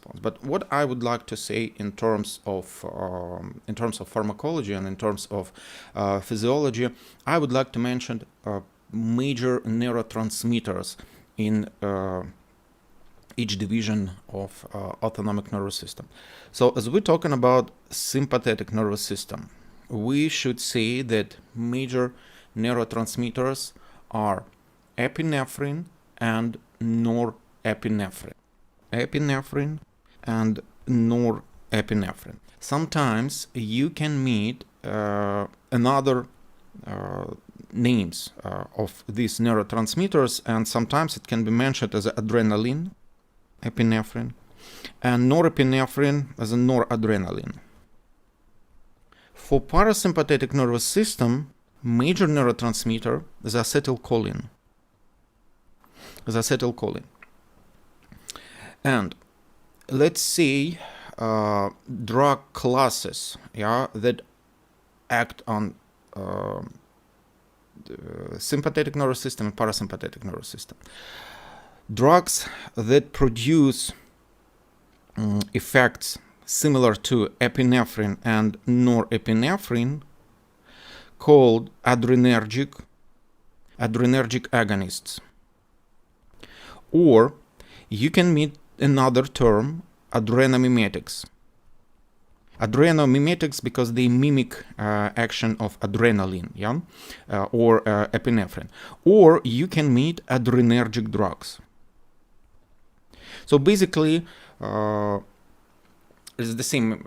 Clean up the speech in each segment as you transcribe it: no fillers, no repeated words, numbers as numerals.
response. But what I would like to say in terms of pharmacology and in terms of physiology, I would like to mention major neurotransmitters in each division of autonomic nervous system. So as we're talking about sympathetic nervous system, we should say that major neurotransmitters are epinephrine and norepinephrine. Epinephrine and norepinephrine. Sometimes you can meet another names of these neurotransmitters, and sometimes it can be mentioned as adrenaline, epinephrine, and norepinephrine as a noradrenaline. For parasympathetic nervous system, major neurotransmitter is acetylcholine. And let's say drug classes, that act on the sympathetic nervous system and parasympathetic nervous system. Drugs that produce effects similar to epinephrine and norepinephrine, called adrenergic agonists. Or you can meet another term, adrenomimetics. Adrenomimetics because they mimic action of adrenaline, or epinephrine. Or you can meet adrenergic drugs. So basically, it's the same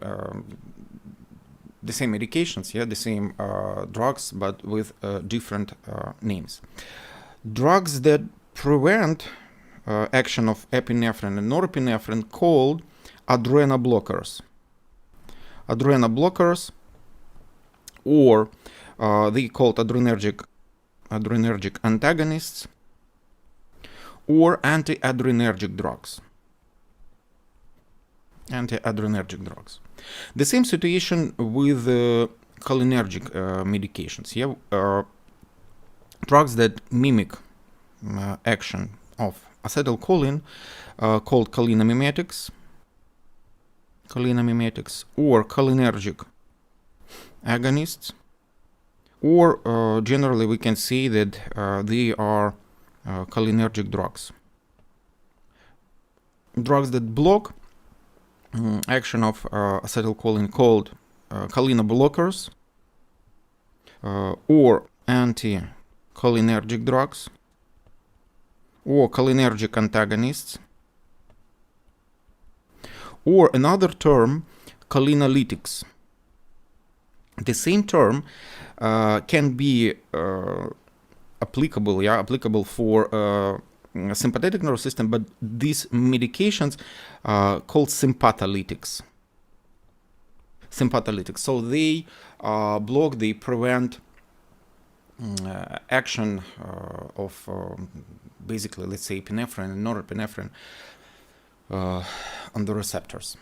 medications, the same drugs, but with different names. Drugs that prevent action of epinephrine and norepinephrine called adrenoblockers. Or they called adrenergic antagonists or anti-adrenergic drugs. The same situation with cholinergic medications. Drugs that mimic action of acetylcholine called cholinomimetics or cholinergic agonists, or generally we can say that they are cholinergic drugs. Drugs that block action of acetylcholine called cholinoblockers or anti-cholinergic drugs or cholinergic antagonists, or another term, cholinolytics. The same term can be applicable for sympathetic nervous system, but these medications called sympatholytics. So they block, they prevent action of basically, let's say, epinephrine and norepinephrine on the receptors.